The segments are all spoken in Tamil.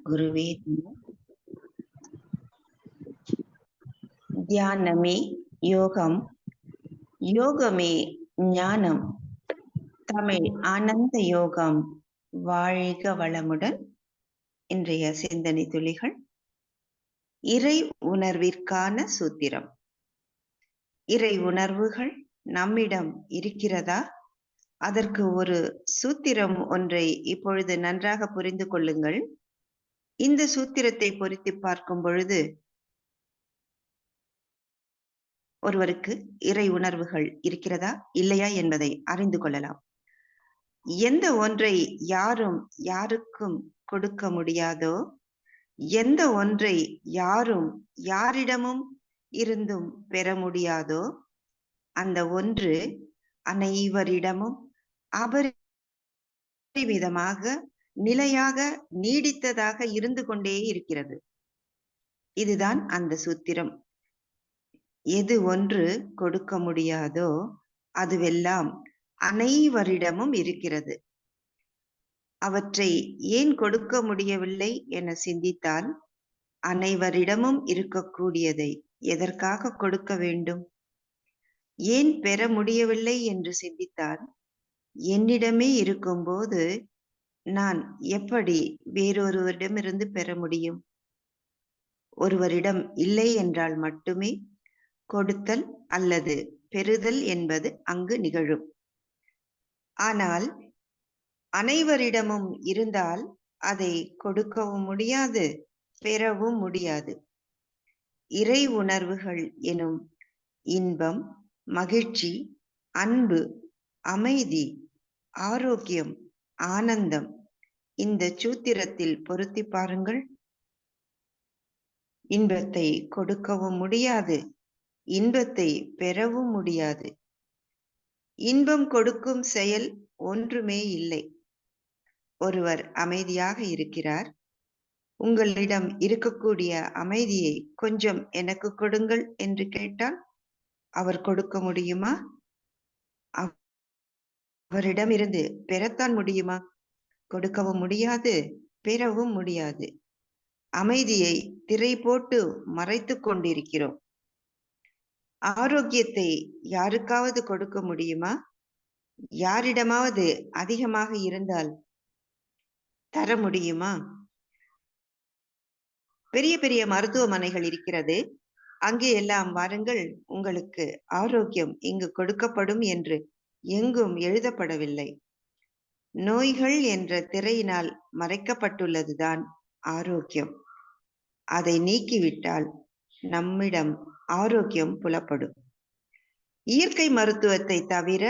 குருவே தியானமே யோகம், யோகமே ஞானம். தமிழ் ஆனந்த யோகம். வாழ்க வளமுடன். இன்றைய சிந்தனை துளிகள். இறை உணர்விற்கான சூத்திரம். இறை உணர்வுகள் நம்மிடம் இருக்கிறதா? அதற்கு ஒரு சூத்திரம் ஒன்றை இப்பொழுது நன்றாக புரிந்து கொள்ளுங்கள். இந்த சூத்திரத்தை பொருத்தி பார்க்கும் பொழுது ஒருவருக்கு இறை உணர்வுகள் இருக்கிறதா இல்லையா என்பதை அறிந்து கொள்ளலாம். எந்த ஒன்றை யாரும் யாருக்கும் கொடுக்க முடியாதோ, எந்த ஒன்றை யாரும் யாரிடமும் இருந்தும் பெற முடியாதோ, அந்த ஒன்று அனைவரிடமும் அபரிமிதமாக நிலையாக நீடித்ததாக இருந்து கொண்டே இருக்கிறது. இதுதான் அந்த சூத்திரம். எது ஒன்று கொடுக்க முடியாதோ அதுவெல்லாம் அனைவரிடமும் இருக்கிறது. அவற்றை ஏன் கொடுக்க முடியவில்லை என சிந்தித்தால், அனைவரிடமும் இருக்கக்கூடியதை எதற்காக கொடுக்க வேண்டும்? ஏன் பெற முடியவில்லை என்று சிந்தித்தால், என்னிடமே இருக்கும்போது நான் எப்படி வேறொருவரிடமிருந்து பெற முடியும்? ஒருவரிடம் இல்லை என்றால் மட்டுமே கொடுத்தல் அல்லது பெறுதல் என்பது அங்கு நிகழும். ஆனால் அனைவரிடமும் இருந்தால் அதை கொடுக்கவும் முடியாது, பெறவும் முடியாது. இறை உணர்வுகள் எனும் இன்பம், மகிழ்ச்சி, அன்பு, அமைதி, ஆரோக்கியம், ஆனந்தம் இந்த சூத்திரத்தில் பொருத்தி பாருங்கள். இன்பத்தை கொடுக்கவும் முடியாது, இன்பத்தை பெறவும் முடியாது. இன்பம் கொடுக்கும் செயல் ஒன்றுமே இல்லை. ஒருவர் அமைதியாக இருக்கிறார். உங்களிடம் இருக்கக்கூடிய அமைதியை கொஞ்சம் எனக்கு கொடுங்கள் என்று கேட்டால் அவர் கொடுக்க முடியுமா? அவரிடமிருந்து பெறத்தான் முடியுமா? கொடுக்கவும் முடியாது, பெறவும் முடியாது. அமைதியை திரை போட்டு மறைத்து கொண்டிருக்கிறோம். ஆரோக்கியத்தை யாருக்காவது கொடுக்க முடியுமா? யாரிடமாவது அதிகமாக இருந்தால் தர முடியுமா? பெரிய பெரிய மருத்துவமனைகள் இருக்கிறது. அங்கே எல்லாம் வாருங்கள், உங்களுக்கு ஆரோக்கியம் இங்கு கொடுக்கப்படும் என்று எங்கும் எழுதப்படவில்லை. நோய்கள் என்ற திரையினால் மறைக்கப்பட்டுள்ளதுதான் ஆரோக்கியம். அதை நீக்கிவிட்டால் நம்மிடம் ஆரோக்கியம் புலப்படும். இயற்கை மருத்துவத்தை தவிர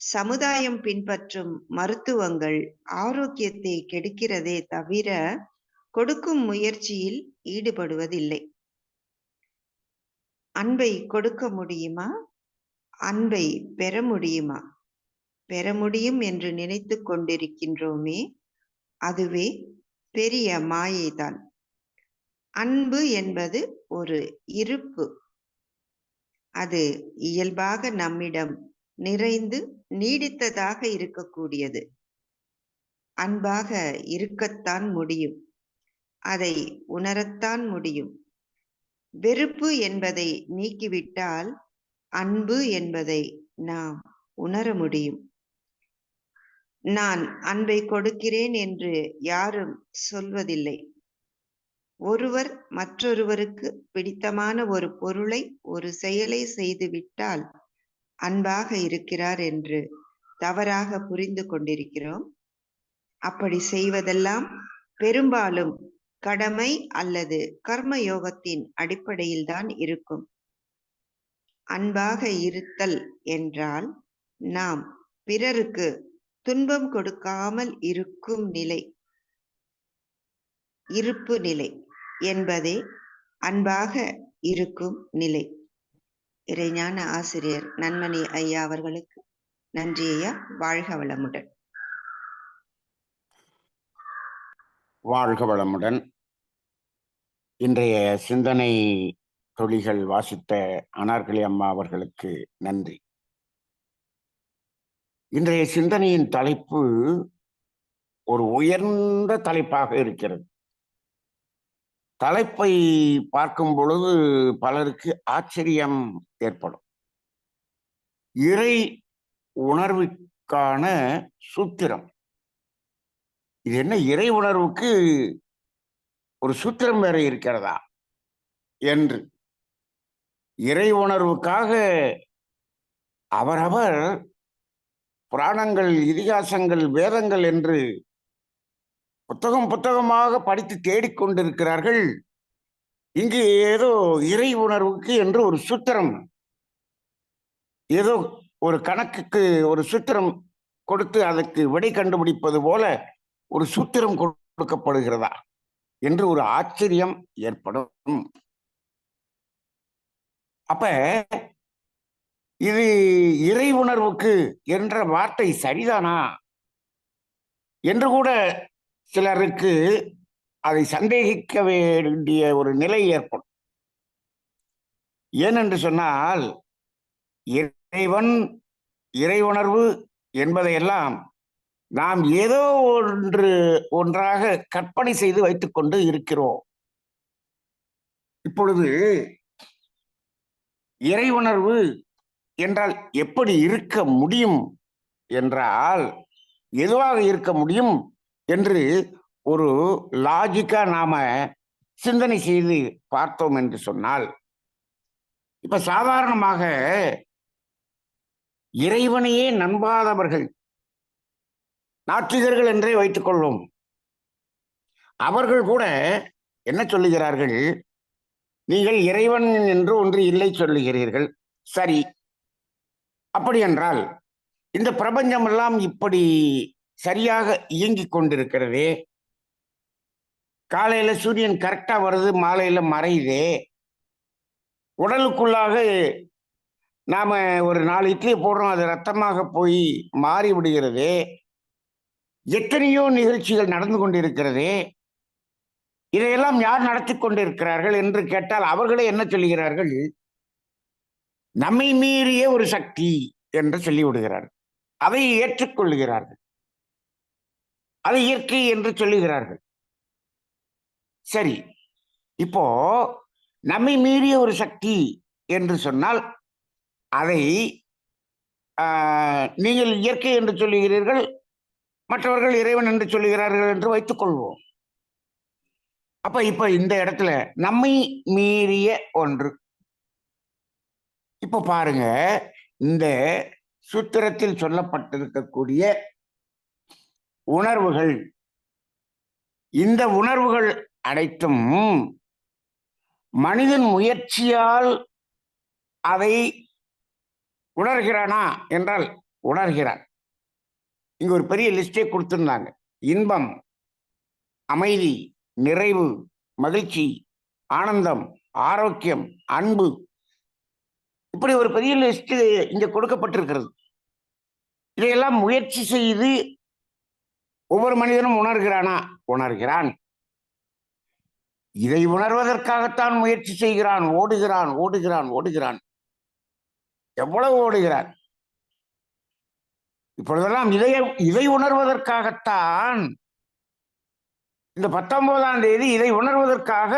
சமுதாயம் பின்பற்றும் மருத்துவங்கள் ஆரோக்கியத்தை கெடுக்கிறதே தவிர கொடுக்கும் முயற்சியில் ஈடுபடுவதில்லை. அன்பை கொடுக்க முடியுமா? அன்பை பெற முடியுமா? பெற முடியும் என்று நினைத்து கொண்டிருக்கின்றோமே, அதுவே பெரிய மாயைதான். அன்பு என்பது ஒரு இருப்பு. அது இயல்பாக நம்மிடம் நிறைந்து நீடித்ததாக இருக்கக்கூடியது. அன்பாக இருக்கத்தான் முடியும், அதை உணரத்தான் முடியும். வெறுப்பு என்பதை நீக்கிவிட்டால் அன்பு என்பதை நாம் உணர முடியும். நான் அன்பை கொடுக்கிறேன் என்று யாரும் சொல்வதில்லை. ஒருவர் மற்றொருவருக்கு பிடித்தமான ஒரு பொருளை, ஒரு செயலை செய்துவிட்டால் அன்பாக இருக்கிறார் என்று தவறாக புரிந்து கொண்டிருக்கிறோம். அப்படி செய்வதெல்லாம் பெரும்பாலும் கடமை அல்லது கர்ம யோகத்தின் அடிப்படையில் தான் இருக்கும். அன்பாக இருத்தல் என்றால் நாம் பிறருக்கு துன்பம் கொடுக்காமல் இருக்கும் நிலை, இருப்பு நிலை என்பதே அன்பாக இருக்கும் நிலை. இறைஞான ஆசிரியர் நன்மணி ஐயா அவர்களுக்கு நன்றி ஐயா. வாழ்க வளமுடன். வாழ்க வளமுடன். இன்றைய சிந்தனை தொழிகள் வாசித்த அனார்கலி அம்மா அவர்களுக்கு நன்றி. இன்றைய சிந்தனையின் தலைப்பு ஒரு உயர்ந்த தலைப்பாக இருக்கிறது. தலைப்பை பார்க்கும் பொழுது பலருக்கு ஆச்சரியம் ஏற்படும். இறை உணர்வுக்கான சூத்திரம். இது என்ன, இறை உணர்வுக்கு ஒரு சூத்திரம் வேற இருக்கிறதா என்று. இறை உணர்வுக்காக அவரவர் புராணங்கள், இதிகாசங்கள், வேதங்கள் என்று புத்தகமாக படித்து தேடிக்கொண்டிருக்கிறார்கள். இங்கு ஏதோ இறை உணர்வுக்கு என்று ஒரு சூத்திரம், ஏதோ ஒரு கணக்குக்கு ஒரு சூத்திரம் கொடுத்து அதற்கு விடை கண்டுபிடிப்பது போல ஒரு சூத்திரம் கொடுக்கப்படுகிறதா என்று ஒரு ஆச்சரியம் ஏற்படும். அப்ப இது இறை உணர்வுக்கு என்ற வார்த்தை சரிதானா என்று கூட சிலருக்கு அதை சந்தேகிக்க வேண்டிய ஒரு நிலை ஏற்படும். ஏனென்று சொன்னால், இறைவன், இறை உணர்வு என்பதையெல்லாம் நாம் ஏதோ ஒன்றாக கற்பனை செய்து வைத்துக் கொண்டு இருக்கிறோம். இப்பொழுது இறை உணர்வு என்றால் எப்படி இருக்க முடியும் என்றால், எதுவாக இருக்க முடியும் என்று ஒரு லாஜிக்கா நாம சிந்தனை செய்து பார்த்தோம் என்று சொன்னால், இப்ப சாதாரணமாக இறைவனையே நம்பாதவர்கள், நாத்திகர்கள் என்றே வைத்துக் கொள்வோம், அவர்கள் கூட என்ன சொல்லுகிறார்கள்? நீங்கள் இறைவன் என்று ஒன்று இல்லை சொல்லுகிறீர்கள். சரி, அப்படி என்றால் இந்த பிரபஞ்சம் எல்லாம் இப்படி சரியாக இயங்கிக் கொண்டிருக்கிறதே, காலையில சூரியன் கரெக்டா வருது, மாலையில மறையுதே, உடலுக்குள்ளாக நாம ஒரு 4 இட்லி போடுறோம், அது ரத்தமாக போய் மாறி விடுகிறதே, எத்தனையோ நிகழ்ச்சிகள் நடந்து கொண்டிருக்கிறதே, இதையெல்லாம் யார் நடத்தி கொண்டிருக்கிறார்கள் என்று கேட்டால் அவர்களே என்ன சொல்லுகிறார்கள்? நம்மை மீறிய ஒரு சக்தி என்று சொல்லிவிடுகிறார்கள். அதை ஏற்றுக்கொள்கிறார்கள், அதை இயற்கை என்று சொல்லுகிறார்கள். சரி, இப்போ நம்மை மீறிய ஒரு சக்தி என்று சொன்னால் அதை நீங்கள் இயற்கை என்று சொல்லுகிறீர்கள், மற்றவர்கள் இறைவன் என்று சொல்லுகிறார்கள் என்று வைத்துக் கொள்வோம். இப்ப இந்த இடத்துல நம்மை மீறிய ஒன்று. இப்ப பாருங்க, இந்த சூத்திரத்தில் சொல்லப்பட்டிருக்கக்கூடிய உணர்வுகள், இந்த உணர்வுகள் அனைத்தும் மனிதன் முயற்சியால் அதை உணர்கிறானா என்றால் உணர்கிறான். இங்க ஒரு பெரிய லிஸ்டே கொடுத்திருந்தாங்க. இன்பம், அமைதி, நிறைவு, மகிழ்ச்சி, ஆனந்தம், ஆரோக்கியம், அன்பு, இப்படி ஒரு பெரிய லிஸ்ட் இங்க கொடுக்கப்பட்டிருக்கிறது. இதையெல்லாம் முயற்சி செய்து ஒவ்வொரு மனிதனும் உணர்கிறானா? உணர்கிறான். இதை உணர்வதற்காகத்தான் முயற்சி செய்கிறான், ஓடுகிறான் ஓடுகிறான் ஓடுகிறான். எவ்வளவு ஓடுகிறான்! இப்பொழுதெல்லாம் இதை உணர்வதற்காகத்தான் இந்த 19ஆம் தேதி இதை உணர்வதற்காக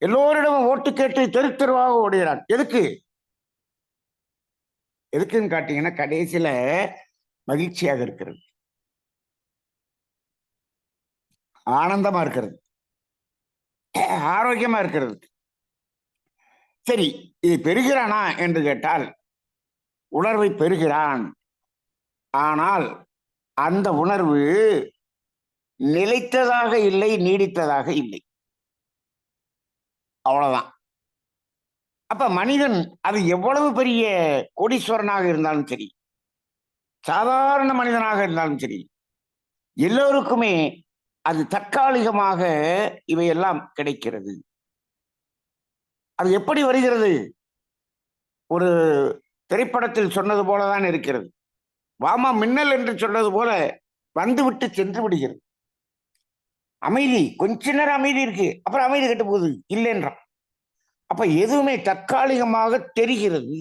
எல்லோரிடமும் ஓட்டு கேட்டு தெரு தெருவாக ஓடுகிறான். எதுக்குன்னு காட்டீங்கன்னா, கடைசியில மகிழ்ச்சியாக இருக்கிறது, ஆனந்தமா இருக்கிறது, ஆரோக்கியமா இருக்கிறது. சரி, இதை பெறுகிறானா என்று கேட்டால் உணர்வை பெறுகிறான். ஆனால் அந்த உணர்வு நிலைத்ததாக இல்லை, நீடித்ததாக இல்லை. அவ்வளவுதான். அப்ப மனிதன் அது எவ்வளவு பெரிய கோடீஸ்வரனாக இருந்தாலும் சரி, சாதாரண மனிதனாக இருந்தாலும் சரி, எல்லோருக்குமே அது தற்காலிகமாக இவையெல்லாம் கிடைக்கிறது. அது எப்படி வருகிறது? ஒரு திரைப்படத்தில் சொன்னது போலதான் இருக்கிறது. வாமா மின்னல் என்று சொன்னது போல வந்துவிட்டு சென்று விடுகிறது. அமைதி, கொஞ்ச நேரம் அமைதி இருக்கு, அப்புறம் அமைதி கெட்டு போகுது, இல்லைன்றான். அப்ப எதுவுமே தற்காலிகமாக தெரிகிறது.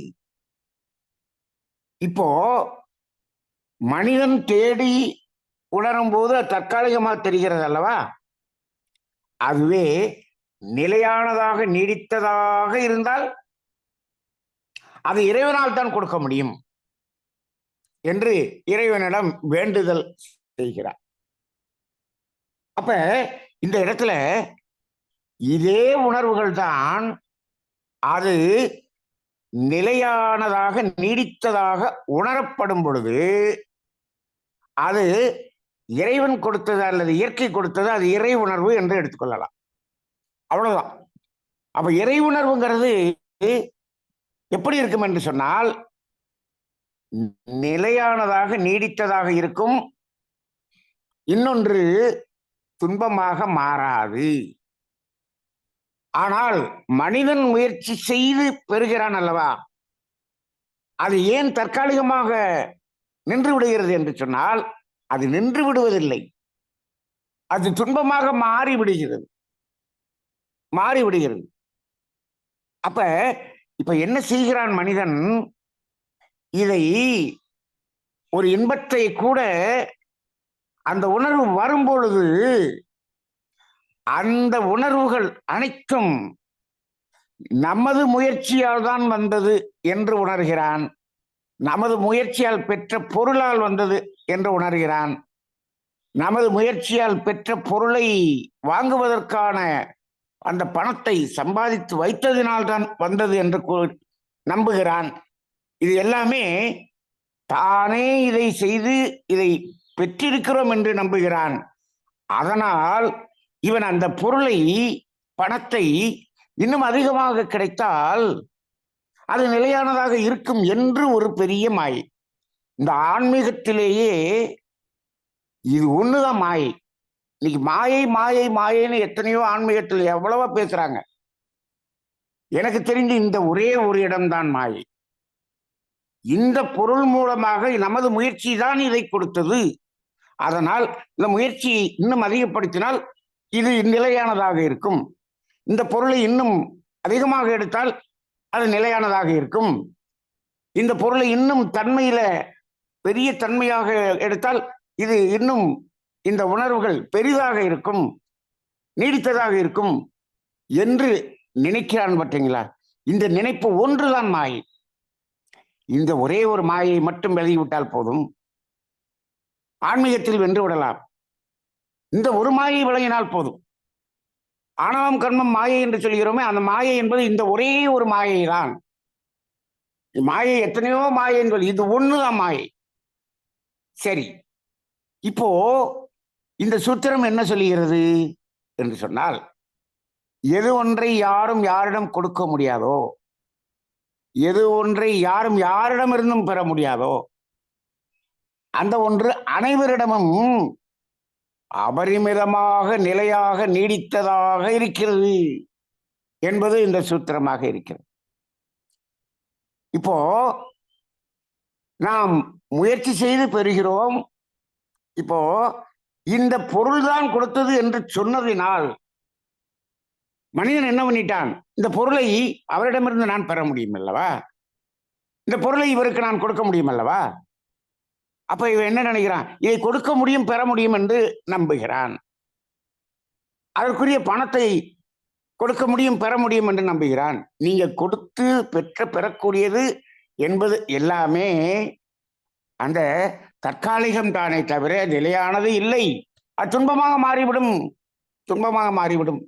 இப்போ மனிதன் தேடி உணரும் போது தற்காலிகமாக தெரிகிறது அல்லவா? அதுவே நிலையானதாக நீடித்ததாக இருந்தால் அது இறைவனால் தான் கொடுக்க முடியும் என்று இறைவனிடம் வேண்டுதல் செய்கிறார். அப்ப இந்த இடத்துல இதே உணர்வுகள் தான் அது நிலையானதாக நீடித்ததாக உணரப்படும் பொழுது அது இறைவன் கொடுத்தது அல்லது இயற்கை கொடுத்தது, அது இறை உணர்வு என்று எடுத்துக்கொள்ளலாம். அவ்வளவுதான். அப்ப இறை உணர்வுங்கிறது எப்படி இருக்கும் என்று சொன்னால் நிலையானதாக நீடித்ததாக இருக்கும். இன்னொன்று துன்பமாக மாறாது. ஆனால் மனிதன் முயற்சி செய்து பெறுகிறான் அல்லவா, அது ஏன் தற்காலிகமாக நின்று விடுகிறது என்று சொன்னால் அது நின்று விடுவதில்லை, அது துன்பமாக மாறிவிடுகிறது. அப்ப இப்ப என்ன செய்கிறான் மனிதன்? இதை ஒரு இன்பத்தை கூட அந்த உணர்வு வரும்பொழுது அந்த உணர்வுகள் அனைத்தும் நமது முயற்சியால் தான் வந்தது என்று உணர்கிறான். நமது முயற்சியால் பெற்ற பொருளால் வந்தது என்று உணர்கிறான். நமது முயற்சியால் பெற்ற பொருளை வாங்குவதற்கான அந்த பணத்தை சம்பாதித்து வைத்ததினால்தான் வந்தது என்று நம்புகிறான். இது எல்லாமே தானே இதை செய்து இதை பெற்றிருக்கிறோம் என்று நம்புகிறான். அதனால் இவன் அந்த பொருளை, பணத்தை இன்னும் அதிகமாக கிடைத்தால் அது நிலையானதாக இருக்கும் என்று ஒரு பெரிய மாயை. இந்த ஆன்மீகத்திலேயே இது ஒண்ணுதான் மாயை. இன்னைக்கு மாயை மாயை மாயைன்னு எத்தனையோ ஆன்மீகத்தில் எவ்வளவோ பேசுறாங்க. எனக்கு தெரிந்து இந்த ஒரே ஒரு இடம்தான் மாயை. இந்த பொருள் மூலமாக நமது முயற்சி தான் இதை கொடுத்தது. அதனால் இந்த முயற்சியை இன்னும் அதிகப்படுத்தினால் இது நிலையானதாக இருக்கும். இந்த பொருளை இன்னும் அதிகமாக எடுத்தால் அது நிலையானதாக இருக்கும். இந்த பொருளை இன்னும் தன்மையில பெரிய தன்மையாக எடுத்தால் இது இன்னும் இந்த உணர்வுகள் பெரிதாக இருக்கும், நீடித்ததாக இருக்கும் என்று நினைக்கிறான். பார்த்தீங்களா? இந்த நினைப்பு ஒன்றுதான் மாயை. இந்த ஒரே ஒரு மாயை மட்டும் விலகிவிட்டால் போதும், ஆன்மீகத்தில் வென்று விடலாம். இந்த ஒரு மாயை விளங்கினால் போதும். ஆணவம் கர்மம் மாயை என்று சொல்கிறோமே, அந்த மாயை என்பது இந்த ஒரே ஒரு மாயை தான். மாயை எத்தனையோ மாயை என்பது இது ஒண்ணுதான் மாயை. சரி, இப்போ இந்த சூத்திரம் என்ன சொல்லுகிறது என்று சொன்னால், எது ஒன்றை யாரும் யாரிடம் கொடுக்க முடியாதோ, எது ஒன்றை யாரும் யாரிடமிருந்தும் பெற முடியாதோ, அந்த ஒன்று அனைவரிடமும் அபரிமிதமாக நிலையாக நீடித்ததாக இருக்கிறது என்பது இந்த சூத்திரமாக இருக்கிறது. இப்போ நாம் முயற்சி செய்து பெறுகிறோம். இப்போ இந்த பொருள்தான் கொடுத்தது என்று சொன்னதினால் மனிதன் என்ன பண்ணிட்டான்? இந்த பொருளை அவரிடமிருந்து நான் பெற முடியும் அல்லவா, இந்த பொருளை இவருக்கு நான் கொடுக்க முடியும் அல்லவா. அப்ப இவன் என்ன நினைக்கிறான்? இதை கொடுக்க முடியும், பெற முடியும் என்று நம்புகிறான். அதற்குரிய பணத்தை கொடுக்க முடியும், பெற முடியும் என்று நம்புகிறான். நீங்க கொடுத்து பெறக்கூடியது என்பது எல்லாமே அந்த தற்காலிகம் தானே தவிர நிலையானது இல்லை. அது துன்பமாக மாறிவிடும்.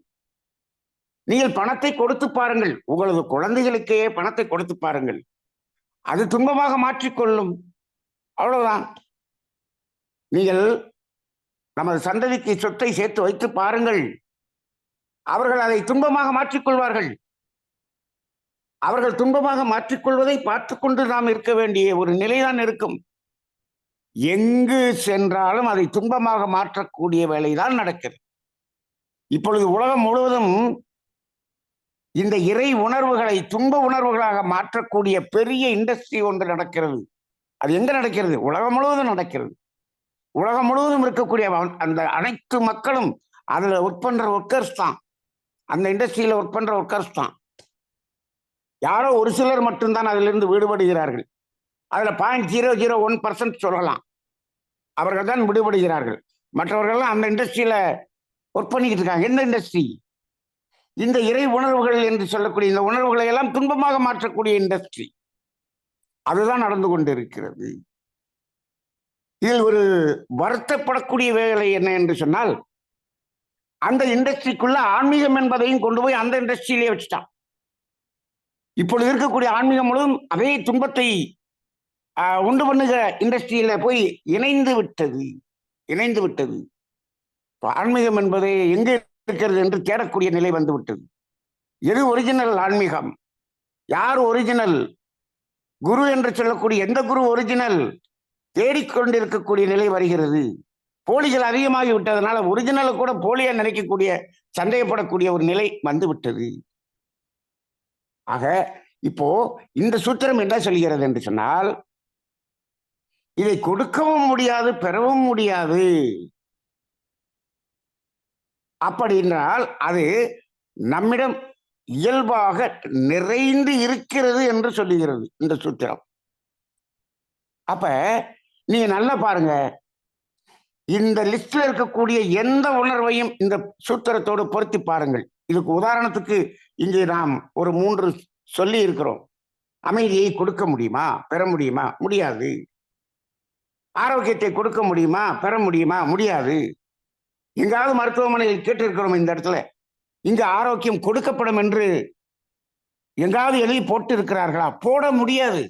நீங்கள் பணத்தை கொடுத்து பாருங்கள், உங்களது குழந்தைகளுக்கே பணத்தை கொடுத்து பாருங்கள், அது துன்பமாக மாற்றிக்கொள்ளும். அவ்வளவுதான். நீங்கள் நமது சந்ததிக்கு சொத்தை சேர்த்து வைத்து பாருங்கள், அவர்கள் அதை துன்பமாக மாற்றிக்கொள்வார்கள். அவர்கள் துன்பமாக மாற்றிக்கொள்வதை பார்த்து கொண்டு நாம் இருக்க வேண்டிய ஒரு நிலைதான் இருக்கும். எங்கு சென்றாலும் அதை துன்பமாக மாற்றக்கூடிய வேலைதான் நடக்கிறது. இப்பொழுது உலகம் முழுவதும் இந்த இறை உணர்வுகளை துன்ப உணர்வுகளாக மாற்றக்கூடிய பெரிய இண்டஸ்ட்ரி ஒன்று நடக்கிறது. அது எங்க நடக்கிறது? உலகம் முழுவதும் நடக்கிறது. உலகம் முழுவதும் இருக்கக்கூடிய அந்த அனைத்து மக்களும் அதுல ஒர்க் பண்ற ஒர்க்கர்ஸ் தான், அந்த இண்டஸ்ட்ரியில ஒர்க் பண்ற ஒர்க்கர்ஸ் தான். யாரோ ஒரு சிலர் மட்டும்தான் அதிலிருந்து விடுபடுகிறார்கள். அதுல 0.001% சொல்லலாம், அவர்கள் தான் விடுபடுகிறார்கள். மற்றவர்கள்லாம் அந்த இண்டஸ்ட்ரியில ஒர்க் பண்ணிக்கிட்டு இருக்காங்க. எந்த இண்டஸ்ட்ரி? இந்த இறை உணர்வுகள் என்று சொல்லக்கூடிய இந்த உணர்வுகளை எல்லாம் துன்பமாக மாற்றக்கூடிய இண்டஸ்ட்ரி. அதுதான் நடந்து கொண்டிருக்கிறது. இதில் ஒரு வருத்தப்படக்கூடிய வேலை என்ன என்று சொன்னால், அந்த இண்டஸ்ட்ரிக்குள்ள ஆன்மீகம் என்பதையும் கொண்டு போய் அந்த இண்டஸ்ட்ரியிலே வச்சுட்டான். இப்பொழுது இருக்கக்கூடிய ஆன்மீகம் முழுவதும் அதே துன்பத்தை உண்டு பண்ணுகிற இண்டஸ்ட்ரியில போய் இணைந்து விட்டது. ஆன்மீகம் என்பதை எங்க இருக்கிறது என்று தேடக்கூடிய நிலை வந்து விட்டது. எது ஒரிஜினல் ஆன்மீகம்? யார் ஒரிஜினல் குரு என்று சொல்லக்கூடிய எந்த குரு ஒரிஜினல்? தேடிக்கொண்டிருக்கக்கூடிய நிலை வருகிறது. போலிகள் அதிகமாகி விட்டதனால ஒரிஜினலை கூட போலியா நினைக்கக்கூடிய, சந்தேகப்படக்கூடிய ஒரு நிலை வந்து விட்டது. ஆக இப்போ இந்த சூத்திரம் என்ன சொல்கிறது என்று சொன்னால், இதை கொடுக்கவும் முடியாது, பெறவும் முடியாது. அப்படின்றால் அது நம்மிடம் இயல்பாக நிறைந்து இருக்கிறது என்று சொல்லுகிறது இந்த சூத்திரம். அப்ப நீங்க நல்லா பாருங்க, இந்த லிஸ்ட்ல இருக்கக்கூடிய எந்த உணர்வையும் இந்த சூத்திரத்தோடு பொருத்தி பாருங்கள். இதுக்கு உதாரணத்துக்கு இங்கே நாம் ஒரு 3 சொல்லி இருக்கிறோம். அமைதியை கொடுக்க முடியுமா, பெற முடியுமா? முடியாது. ஆரோக்கியத்தை கொடுக்க முடியுமா, பெற முடியுமா? முடியாது. எங்காவது மருத்துவமனையில் கேட்டிருக்கிறோம் இந்த இடத்துல, இங்க ஆரோக்கியம் கொடுக்கப்படும் என்று எங்காவது எழுதி போட்டு இருக்கிறார்களா? போட முடியாது.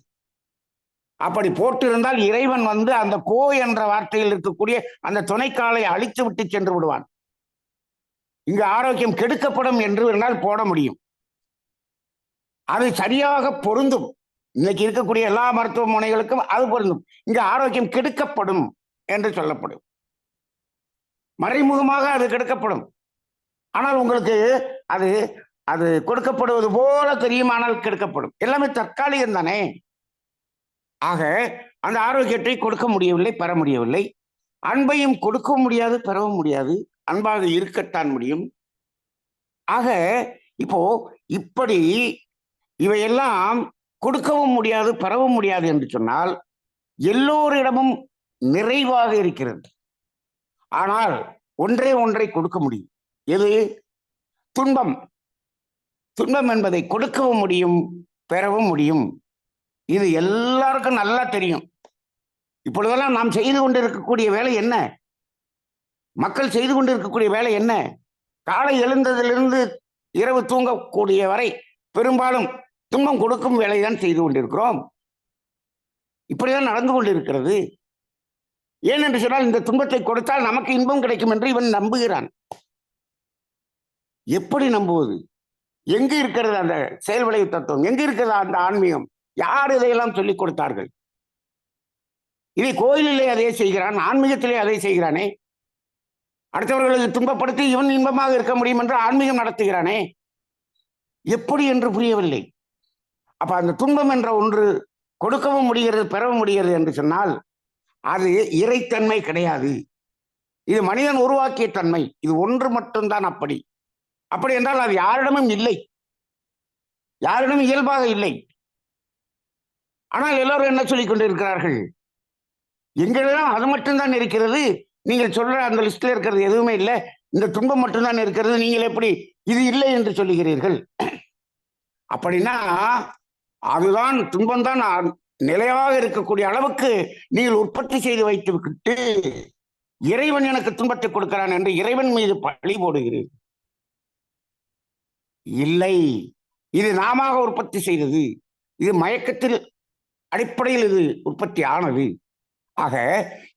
அப்படி போட்டிருந்தால் இறைவன் வந்து அந்த கோ என்ற வார்த்தையில் இருக்கக்கூடிய அந்த துணைக்காலை அழித்து விட்டு சென்று விடுவான். இங்கு ஆரோக்கியம் கெடுக்கப்படும் என்று என்னால் போட முடியும். அது சரியாக பொருந்தும். இன்னைக்கு இருக்கக்கூடிய எல்லா மருத்துவமனைகளுக்கும் அது பொருந்தும். இங்கு ஆரோக்கியம் கெடுக்கப்படும் என்று சொல்லப்படும். மறைமுகமாக அது கெடுக்கப்படும். ஆனால் உங்களுக்கு அது அது கொடுக்கப்படுவது போல தெரியுமானால் கெடுக்கப்படும். எல்லாமே தற்காலிகம் தானே. ஆக அந்த ஆரோக்கியத்தை கொடுக்க முடியவில்லை, பெற முடியவில்லை. அன்பையும் கொடுக்கவும் முடியாது, பெறவும் முடியாது. அன்பாக இருக்கத்தான் முடியும். ஆக இப்போ இப்படி இவையெல்லாம் கொடுக்கவும் முடியாது, பெறவும் முடியாது என்று சொன்னால் எல்லோரிடமும் நிறைவாக இருக்கிறது. ஆனால் ஒன்றை கொடுக்க முடியும். எது? துன்பம். துன்பம் என்பதை கொடுக்கவும் முடியும், பெறவும் முடியும். இது எல்லாருக்கும் நல்லா தெரியும். இப்பொழுதெல்லாம் நாம் செய்து கொண்டிருக்கக்கூடிய வேலை என்ன? மக்கள் செய்து கொண்டிருக்கக்கூடிய வேலை என்ன? காலை எழுந்ததிலிருந்து இரவு தூங்கக்கூடிய வரை பெரும்பாலும் துன்பம் கொடுக்கும் வேலைதான் செய்து கொண்டிருக்கிறோம். இப்படிதான் நடந்து கொண்டிருக்கிறது. ஏனென்று சொன்னால், இந்த துன்பத்தை கொடுத்தால் நமக்கு இன்பம் கிடைக்கும் என்று இவன் நம்புகிறான். எப்படி நம்புவது? எங்கு இருக்கிறது அந்த செயல் விளைவு தத்துவம்? எங்கு இருக்கிறது அந்த ஆன்மீகம்? யார் இதையெல்லாம் சொல்லிக் கொடுத்தார்கள்? இதை கோயிலிலே அதே செய்கிறான், ஆன்மீகத்திலே அதை செய்கிறானே. அடுத்தவர்களுக்கு துன்பப்படுத்தி இவன் இன்பமாக இருக்க முடியும் என்று ஆன்மீகம் நடத்துகிறானே. எப்படி என்று புரியவில்லை. அப்ப அந்த துன்பம் என்ற ஒன்று கொடுக்கவும் முடிகிறது, பெறவும் முடிகிறது என்று சொன்னால் அது இறைத்தன்மை கிடையாது. இது மனிதன் உருவாக்கிய தன்மை. இது ஒன்று மட்டும்தான் அப்படி. அப்படி என்றால் அது யாரிடமும் இல்லை, யாரிடமும் இயல்பாக இல்லை. ஆனால் எல்லோரும் என்ன சொல்லிக் கொண்டிருக்கிறார்கள்? எங்களிடம் அது மட்டும்தான் இருக்கிறது, நீங்கள் சொல்ற அந்த லிஸ்ட்ல இருக்கிறது எதுவுமே இல்லை, இந்த துன்பம் மட்டும்தான் இருக்கிறது, நீங்கள் எப்படி இது இல்லை என்று சொல்லுகிறீர்கள்? அப்படின்னா அதுதான் துன்பம்தான் நிலையாக இருக்கக்கூடிய அளவுக்கு நீங்கள் உற்பத்தி செய்து வைத்து விட்டு இறைவன் எனக்கு துன்பத்தை கொடுக்கிறான் என்று இறைவன் மீது பழி போடுகிறீர்கள். இல்லை, இது நாம உற்பத்தி செய்தது. இது மயக்கத்தில் அடிப்படையில் இது உற்பத்தி ஆனது. ஆக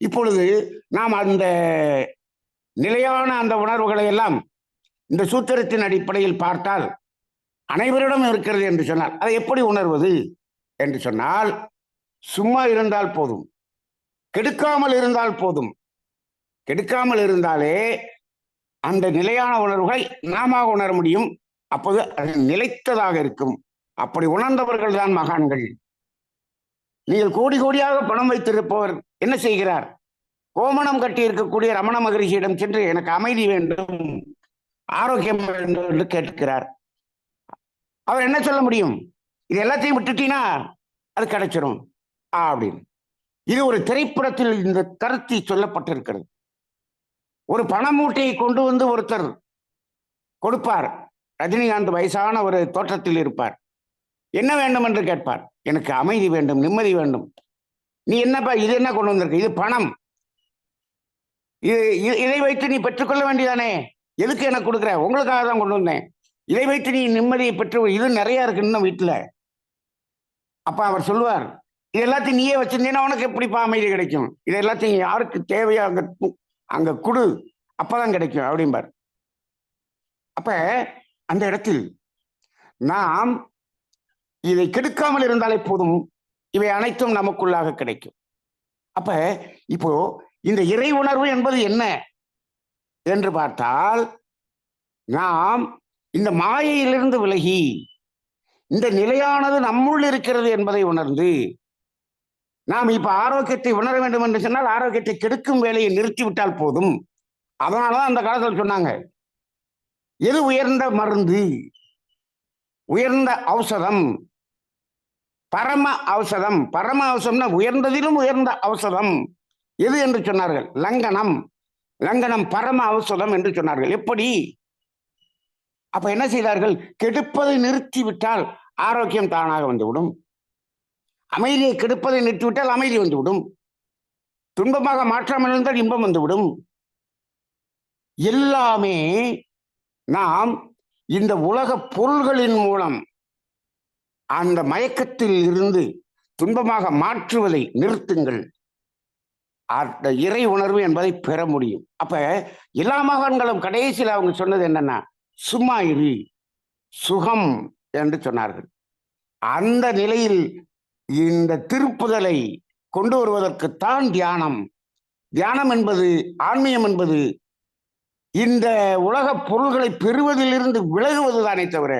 இப்பொழுது நாம் அந்த நிலையான அந்த உணர்வுகளை எல்லாம் இந்த சூத்திரத்தின் அடிப்படையில் பார்த்தால் அனைவரிடம் இருக்கிறது என்று சொன்னால் அதை எப்படி உணர்வது என்று சொன்னால், சும்மா இருந்தால் போதும், கெடுக்காமல் இருந்தால் போதும். கெடுக்காமல் இருந்தாலே அந்த நிலையான உணர்வுகளை நாம உணர முடியும். அப்போது அது நிலைத்ததாக இருக்கும். அப்படி உணர்ந்தவர்கள் தான் மகான்கள். நீங்கள் கோடி கோடியாக பணம் வைத்திருப்பவர் என்ன செய்கிறார்? கோமணம் கட்டி இருக்கக்கூடிய ரமண மகரிஷியிடம் சென்று எனக்கு அமைதி வேண்டும், ஆரோக்கியம் வேண்டும் என்று கேட்கிறார். அவர் என்ன சொல்ல முடியும்? இது எல்லாத்தையும் விட்டுட்டீங்கன்னா அது கிடைச்சிரும் அப்படின்னு. இது ஒரு திரைப்படத்தில் இந்த கருத்து சொல்லப்பட்டிருக்கிறது. ஒரு பண மூட்டையை கொண்டு வந்து ஒருத்தர் கொடுப்பார். ரஜினிகாந்த் வயசான ஒரு தோற்றத்தில் இருப்பார். என்ன வேண்டும் என்று கேட்பார். எனக்கு அமைதி வேண்டும், நிம்மதி வேண்டும். நீ என்னப்பா இது என்ன கொண்டு வந்திருக்க? இது பணம். இதை வைத்து நீ பெற்றுக்கொள்ள வேண்டியதானே? எதுக்கு எனக்கு கொடுக்குற? உங்களுக்காக தான் கொண்டு வந்தேன். இதை வைத்து நீ நிம்மதியை பெற்று, இது நிறைய இருக்கு இன்னும் வீட்டுல. அப்ப அவர் சொல்லுவார், இது எல்லாத்தையும் நீயே வச்சிருந்தீங்கன்னா உனக்கு எப்படிப்பா அமைதி கிடைக்கும்? இது எல்லாத்தையும் யாருக்கு தேவையோ அங்க குடு, அப்பதான் கிடைக்கும் அப்படிம்பார். அப்ப அந்த இடத்தில் நாம் இதை கெடுக்காமல் இருந்தாலே போதும், இவை அனைத்தும் நமக்குள்ளாக கிடைக்கும். அப்ப இப்போ இந்த இறை உணர்வு என்பது என்ன என்று பார்த்தால், நாம் இந்த மாயையிலிருந்து விலகி இந்த நிலையானது நம்முள் இருக்கிறது என்பதை உணர்ந்து, நாம் இப்ப ஆரோக்கியத்தை உணர வேண்டும் என்று சொன்னால் ஆரோக்கியத்தை கெடுக்கும் வேலையை நிறுத்திவிட்டால் போதும். அதனாலதான் அந்த காலத்தில் சொன்னாங்க, எது உயர்ந்த மருந்து, உயர்ந்த ஔஷதம், பரம ஔஷதம். பரம ஔஷதம்னா உயர்ந்ததிலும் உயர்ந்த ஔஷதம் எது என்று சொன்னார்கள்? லங்கனம். லங்கனம் பரம ஔஷதம் என்று சொன்னார்கள். எப்படி? அப்ப என்ன செய்தார்கள்? கெடுப்பதை நிறுத்திவிட்டால் ஆரோக்கியம் தானாக வந்துவிடும். அமைதியை கெடுப்பதை நிறுத்திவிட்டால் அமைதி வந்துவிடும். துன்பமாக மாற்றாமல் இருந்தால் இன்பம் வந்துவிடும். எல்லாமே நாம் இந்த உலக பொருள்களின் மூலம் அந்த மயக்கத்தில் இருந்து துன்பமாக மாற்றுவதை நிறுத்துங்கள். அந்த இறை உணர்வு என்பதை பெற முடியும். அப்ப எல்லா மகான்களும் கடைசியில் அவங்க சொன்னது என்னன்னா, சும்மா இரு, சுகம் என்று சொன்னார்கள். அந்த நிலையில் இந்த திருப்புதலை கொண்டு வருவதற்குத்தான் தியானம். தியானம் என்பது, ஆன்மீகம் என்பது இந்த உலக பொருள்களை பெறுவதிலிருந்து விலகுவதுதானே தவிர,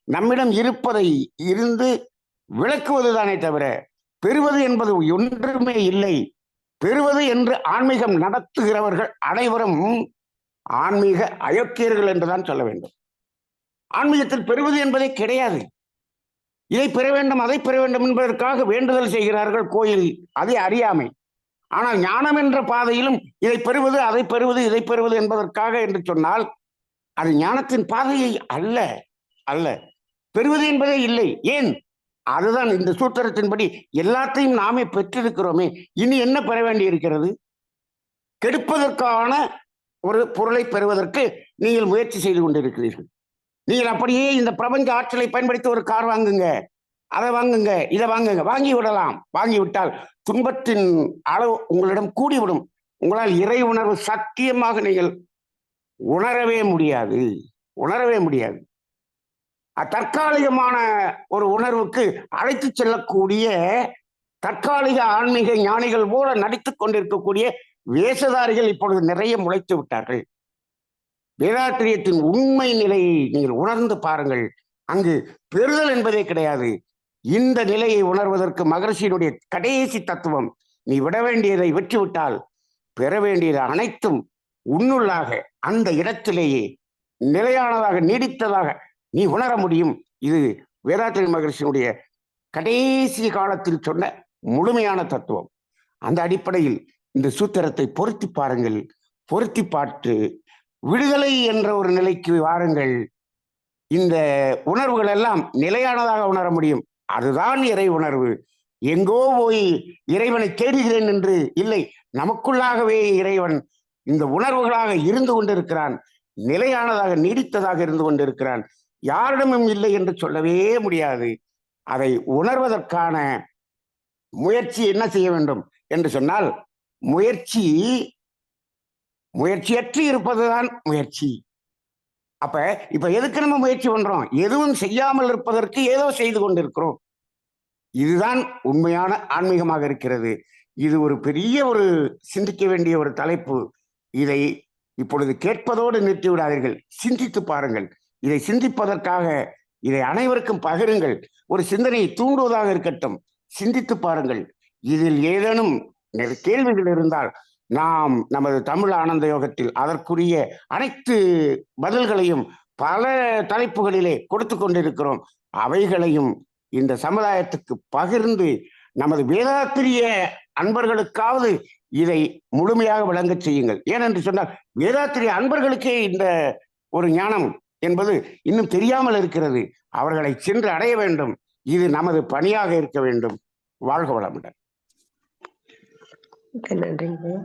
நம்மிடம் இருப்பதை இருந்து விளக்குவதுதானே தவிர, பெறுவது என்பது ஒன்றுமே இல்லை. பெறுவது என்று ஆன்மீகம் நடத்துகிறவர்கள் அனைவரும் ஆன்மீக அயோக்கியர்கள் என்றுதான் சொல்ல வேண்டும். ஆன்மீகத்தில் பெறுவது என்பதே கிடையாது. இதை பெற வேண்டும், அதை பெற வேண்டும் என்பதற்காக வேண்டுதல் செய்கிறார்கள் கோயில், அதை அறியாமை. ஆனால் ஞானம் என்ற பாதையிலும் இதை பெறுவது, அதை பெறுவது, இதை பெறுவது என்பதற்காக என்று சொன்னால் அது ஞானத்தின் பாதையை அல்ல. அல்ல, பெறுவது என்பதே இல்லை. ஏன்? அதுதான் இந்த சூத்திரத்தின்படி எல்லாத்தையும் நாமே பெற்றிருக்கிறோமே, இனி என்ன பெற வேண்டி இருக்கிறது? கெடுப்பதற்கான ஒரு பொருளை பெறுவதற்கு நீங்கள் முயற்சி செய்து கொண்டிருக்கிறீர்கள். நீங்கள் அப்படியே இந்த பிரபஞ்ச ஆற்றலை பயன்படுத்தி ஒரு கார் வாங்குங்க, அதை வாங்குங்க, இதை வாங்குங்க, வாங்கி விடலாம். வாங்கிவிட்டால் துன்பத்தின் அளவு உங்களிடம் கூடிவிடும். உங்களால் இறை உணர்வு சத்தியமாக நீங்கள் உணரவே முடியாது. உணரவே முடியாது. தற்காலிகமான ஒரு உணர்வுக்கு அழைத்து செல்லக்கூடிய தற்காலிக ஆன்மீக ஞானிகள் போல நடித்துக் கொண்டிருக்கக்கூடிய வேஷதாரிகள் இப்பொழுது நிறைய முளைத்து விட்டார்கள். வேதாத்திரியத்தின் உண்மை நிலையை நீங்கள் உணர்ந்து பாருங்கள். அங்கு பெறுதல் என்பதே கிடையாது. இந்த நிலையை உணர்வதற்கு மகரிஷியினுடைய கடைசி தத்துவம், நீ விட வேண்டியதை விட்டுவிட்டால் பெற வேண்டியது அனைத்தும் உன்னுள்ளாக அந்த இடத்திலேயே நிலையானதாக நீடித்ததாக நீ உணர முடியும். இது வேதாத்திரி மகரிஷியினுடைய கடைசி காலத்தில் சொன்ன முழுமையான தத்துவம். அந்த அடிப்படையில் இந்த சூத்திரத்தை பொருத்தி பாருங்கள். பொருத்தி பார்த்து விடுதலை என்ற ஒரு நிலைக்கு வாருங்கள். இந்த உணர்வுகள் எல்லாம் நிலையானதாக உணர முடியும். அதுதான் இறை உணர்வு. எங்கோ போய் இறைவனை தேடுகிறேன் என்று இல்லை, நமக்குள்ளாகவே இறைவன் இந்த உணர்வுகளாக இருந்து கொண்டிருக்கிறான். நிலையானதாக நீடித்ததாக இருந்து கொண்டிருக்கிறான். யாரிடமும் இல்லை என்று சொல்லவே முடியாது. அதை உணர்வதற்கான முயற்சி என்ன செய்ய வேண்டும் என்று சொன்னால், முயற்சியற்று இருப்பதுதான் முயற்சி. அப்ப இப்ப எதுக்கு நம்ம முயற்சி பண்றோம்? எதுவும் செய்யாமல் இருப்பதற்கு ஏதோ செய்து கொண்டிருக்கிறோம். இதுதான் உண்மையான ஆன்மீகமாக இருக்கிறது. இது ஒரு பெரிய ஒரு சிந்திக்க வேண்டிய ஒரு தலைப்பு. இதை இப்பொழுது கேட்பதோடு நிறுத்தி விடாதீர்கள், சிந்தித்து பாருங்கள். இதை சிந்திப்பதற்காக இதை அனைவருக்கும் பகிருங்கள். ஒரு சிந்தனையை தூண்டுவதாக இருக்கட்டும், சிந்தித்து பாருங்கள். இதில் ஏதேனும் கேள்விகள் இருந்தால் நாம் நமது தமிழ் ஆனந்த யோகத்தில் அதற்குரிய அனைத்து பதில்களையும் பல தலைப்புகளிலே கொடுத்து கொண்டிருக்கிறோம். அவைகளையும் இந்த சமுதாயத்துக்கு பகிர்ந்து நமது வேதாத்திரிய அன்பர்களுக்காவது இதை முழுமையாக விளங்கச் செய்யுங்கள். ஏனென்று சொன்னால் வேதாத்திரி அன்பர்களுக்கே இந்த ஒரு ஞானம் என்பது இன்னும் தெரியாமல் இருக்கிறது. அவர்களை சென்று அடைய வேண்டும். இது நமது பணியாக இருக்க வேண்டும். வாழ்க வளமுடன். நன்றிங்க.